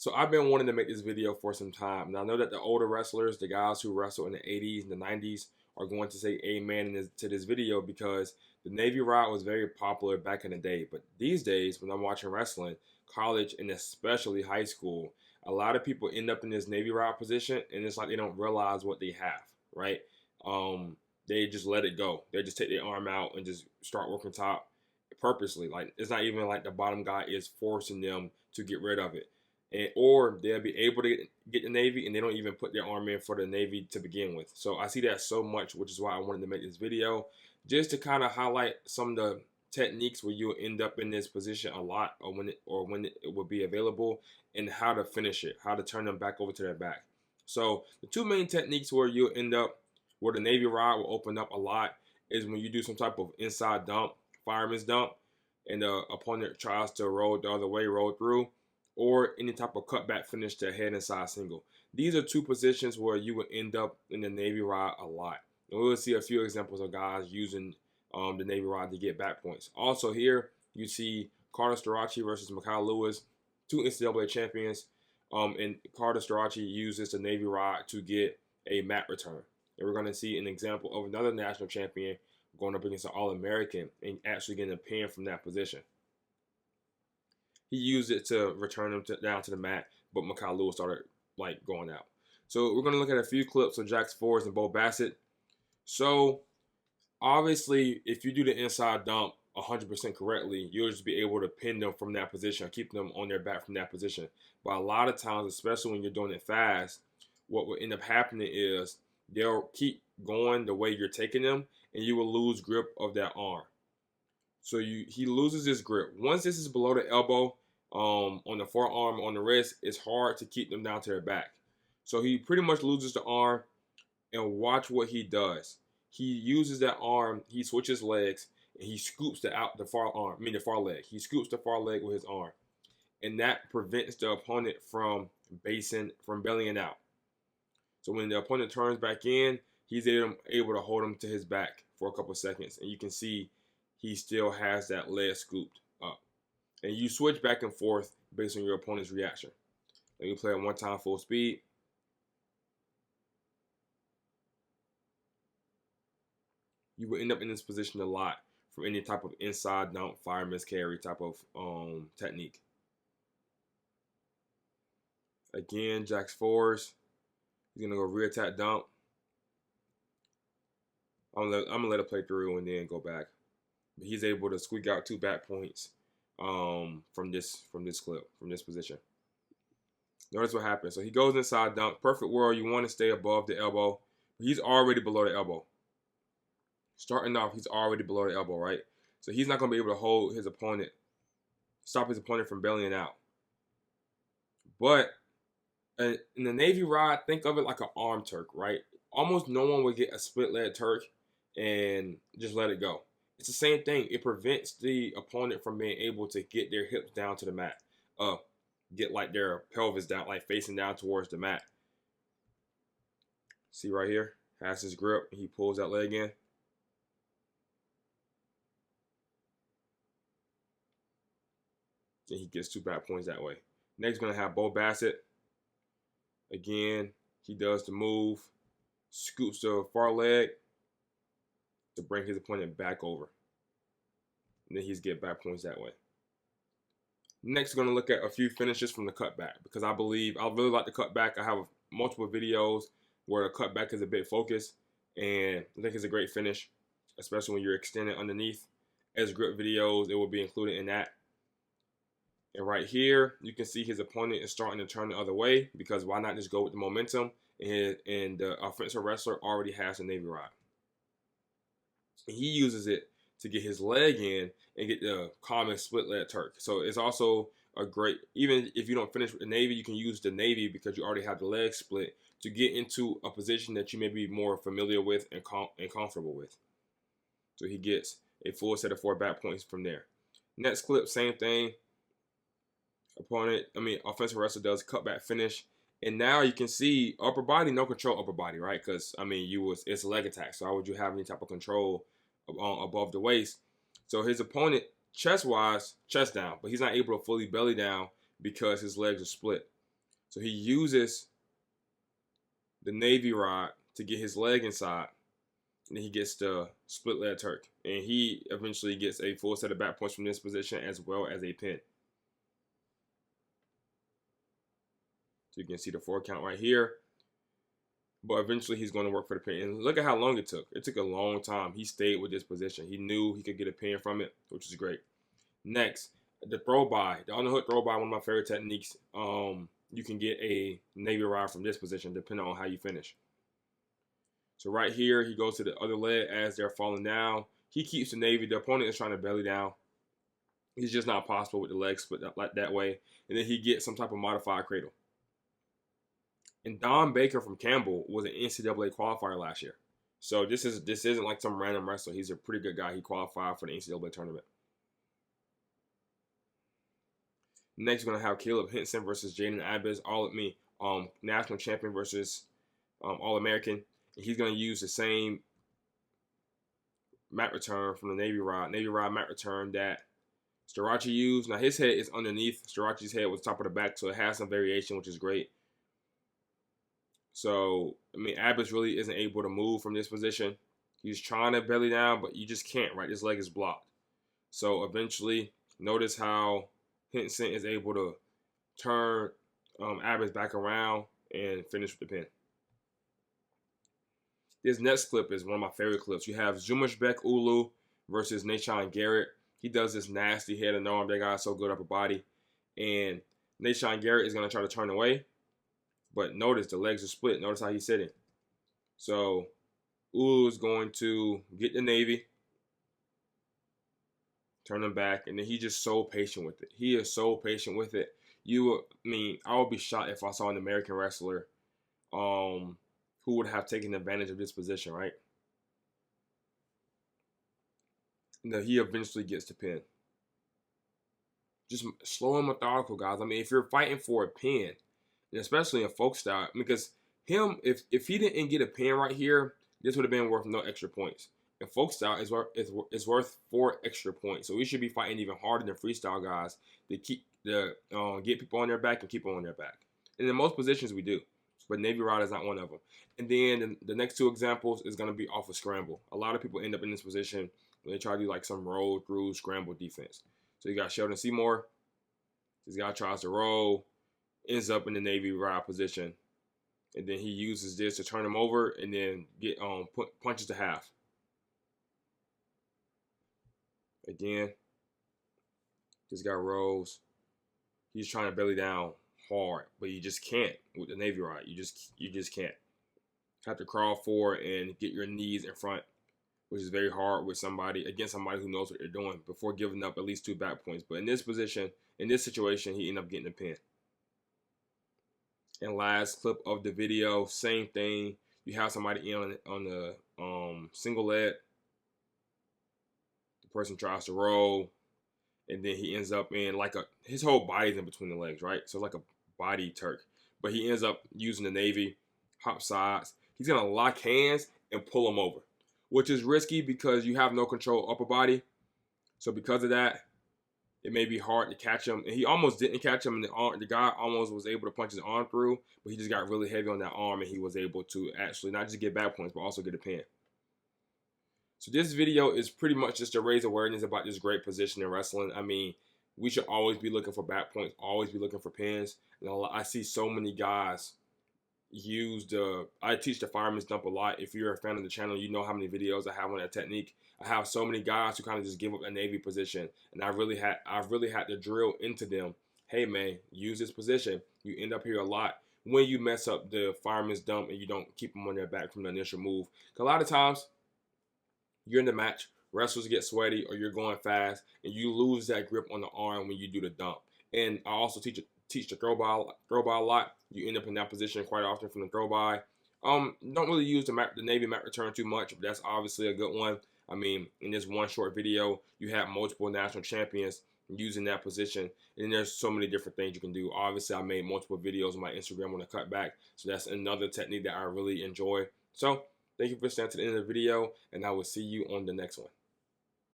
So I've been wanting to make this video for some time. And I know that the older wrestlers, the guys who wrestle in the 80s and the 90s, are going to say amen to this video because the Navy rod was very popular back in the day. But these days, when I'm watching wrestling, college and especially high school, a lot of people end up in this Navy rod position and it's like they don't realize what they have, right? They just let it go. They just take their arm out and just start working top purposely. Like it's not even like the bottom guy is forcing them to get rid of it. Or they'll be able to get the Navy and they don't even put their arm in for the Navy to begin with. So I see that so much, which is why I wanted to make this video, just to kind of highlight some of the techniques where you'll end up in this position a lot, or when it will be available, and how to finish it, how to turn them back over to their back. So the two main techniques where you'll end up, where the Navy rod will open up a lot, is when you do some type of inside dump, fireman's dump, and the opponent tries to roll the other way, roll through, or any type of cutback finish to head and side single. These are two positions where you would end up in the Navy rod a lot. And we will see a few examples of guys using the Navy rod to get back points. Also here, you see Carter Starachi versus Mikhail Lewis, two NCAA champions. And Carter Starachi uses the Navy rod to get a mat return. And we're going to see an example of another national champion going up against an All-American and actually getting a pin from that position. He used it to return him down to the mat, but Mikhail Lewis started like going out. So we're going to look at a few clips of Jax Forrest and Bo Bassett. So obviously, if you do the inside dump 100% correctly, you'll just be able to pin them from that position, keep them on their back from that position. But a lot of times, especially when you're doing it fast, what will end up happening is they'll keep going the way you're taking them, and you will lose grip of that arm. So he loses his grip. Once this is below the elbow, on the forearm, on the wrist, it's hard to keep them down to their back. So he pretty much loses the arm, and watch what he does. He uses that arm, he switches legs, and he scoops the far leg. He scoops the far leg with his arm. And that prevents the opponent from bellying out. So when the opponent turns back in, he's able to hold him to his back for a couple seconds. And you can see he still has that leg scooped up. And you switch back and forth based on your opponent's reaction. And you play at one time full speed. You will end up in this position a lot from any type of inside dump, fireman's carry type of technique. Again, Jax Forrest. He's going to go rear attack dump. I'm gonna let it play through and then go back. But he's able to squeak out two back points from this clip, from this position. Notice what happens. So he goes inside dump. Perfect world, you want to stay above the elbow. But he's already below the elbow. Starting off, he's already below the elbow, right? So he's not going to be able to hold his opponent, stop his opponent from bellying out. But in the Navy rod, think of it like an arm Turk, right? Almost no one would get a split leg Turk and just let it go. It's the same thing. It prevents the opponent from being able to get their hips down to the mat. Get like their pelvis down, like facing down towards the mat. See right here? Has his grip. He pulls that leg in. And he gets two back points that way. Next, going to have Bo Bassett. Again, he does the move. Scoops the far leg to bring his opponent back over. And then he's get back points that way. Next, we're going to look at a few finishes from the cutback, because I really like the cutback. I have multiple videos where the cutback is a bit focused, and I think it's a great finish, especially when you're extending underneath. As grip videos, it will be included in that. And right here, you can see his opponent is starting to turn the other way, because why not just go with the momentum? And the offensive wrestler already has a Navy rod. And he uses it to get his leg in and get the common split leg Turk. So it's also a great, even if you don't finish with the Navy, you can use the Navy because you already have the leg split to get into a position that you may be more familiar with and comfortable with. So he gets a full set of 4 back points from there. Next clip, same thing. Offensive wrestler does cutback finish. And now you can see upper body, no control upper body, right? Because, it's a leg attack. So how would you have any type of control above the waist? So his opponent, chest-wise, chest down. But he's not able to fully belly down because his legs are split. So he uses the Navy rod to get his leg inside, and then he gets the split leg Turk. And he eventually gets a full set of back points from this position as well as a pin. So you can see the 4 count right here. But eventually he's going to work for the pin. And look at how long it took. It took a long time. He stayed with this position. He knew he could get a pin from it, which is great. Next, the throw by. The underhook throw by, one of my favorite techniques. You can get a Navy rod from this position depending on how you finish. So right here, he goes to the other leg as they're falling down. He keeps the Navy. The opponent is trying to belly down. It's just not possible with the legs split like that way. And then he gets some type of modified cradle. And Don Baker from Campbell was an NCAA qualifier last year. So this isn't like some random wrestler. He's a pretty good guy. He qualified for the NCAA tournament. Next, we're gonna have Caleb Hinson versus Jaden Abbas, national champion versus All-American. He's gonna use the same mat return from the Navy rod mat return that Starachi used. Now his head is underneath. Starachi's head was top of the back, so it has some variation, which is great. So, I mean, Abbas really isn't able to move from this position. He's trying to belly down, but you just can't, right? This leg is blocked. So eventually, notice how Hinson is able to turn Abbas back around and finish with the pin. This next clip is one of my favorite clips. You have Zumashbek Ulu versus Nashon Garrett. He does this nasty head and arm. That guy's so good upper body. And Nashon Garrett is going to try to turn away. But notice the legs are split. Notice how he's sitting. So Ulu is going to get the Navy, turn him back, and then he's just so patient with it. He is so patient with it. I would be shocked if I saw an American wrestler who would have taken advantage of this position, right? And then he eventually gets the pin. Just slow and methodical, guys. I mean, if you're fighting for a pin, especially in folk style, because if he didn't get a pin right here, this would have been worth no extra points. And folk style is worth 4 extra points, so we should be fighting even harder than freestyle guys to get people on their back and keep them on their back. And in most positions we do, but Navy rod is not one of them. And then the next 2 examples is going to be off of scramble. A lot of people end up in this position when they try to do like some roll through scramble defense. So you got Sheldon Seymour. This guy tries to roll, ends up in the Navy rod position, and then he uses this to turn him over and then get punches to half. Again, this guy rolls. He's trying to belly down hard, but you just can't with the Navy rod. You just can't. Have to crawl forward and get your knees in front, which is very hard with against somebody who knows what they're doing before giving up at least 2 back points. But in this position, in this situation, he ended up getting a pin. And last clip of the video, same thing. You have somebody in on the single leg. The person tries to roll, and then he ends up in his whole body's in between the legs, right? So like a body Turk. But he ends up using the Navy, hop sides. He's gonna lock hands and pull him over, which is risky because you have no control upper body. So because of that, it may be hard to catch him. And he almost didn't catch him. And the guy almost was able to punch his arm through, but he just got really heavy on that arm, and he was able to actually not just get back points, but also get a pin. So this video is pretty much just to raise awareness about this great position in wrestling. I mean, we should always be looking for back points, always be looking for pins. And I see so many guys I teach the fireman's dump a lot. If you're a fan of the channel, you know how many videos I have on that technique. I have so many guys who kind of just give up a Navy position, and I've really had to drill into them, hey man, use this position. You end up here a lot when you mess up the fireman's dump and you don't keep them on their back from the initial move. Because a lot of times you're in the match, wrestlers get sweaty, or you're going fast, and you lose that grip on the arm when you do the dump. And I also teach the throw by a lot. You end up in that position quite often from the throw by. Don't really use the Navy mat return too much, but that's obviously a good one. I mean, in this one short video, you have multiple national champions using that position, and there's so many different things you can do. Obviously, I made multiple videos on my Instagram on the cutback, so that's another technique that I really enjoy. So thank you for staying to the end of the video, and I will see you on the next one.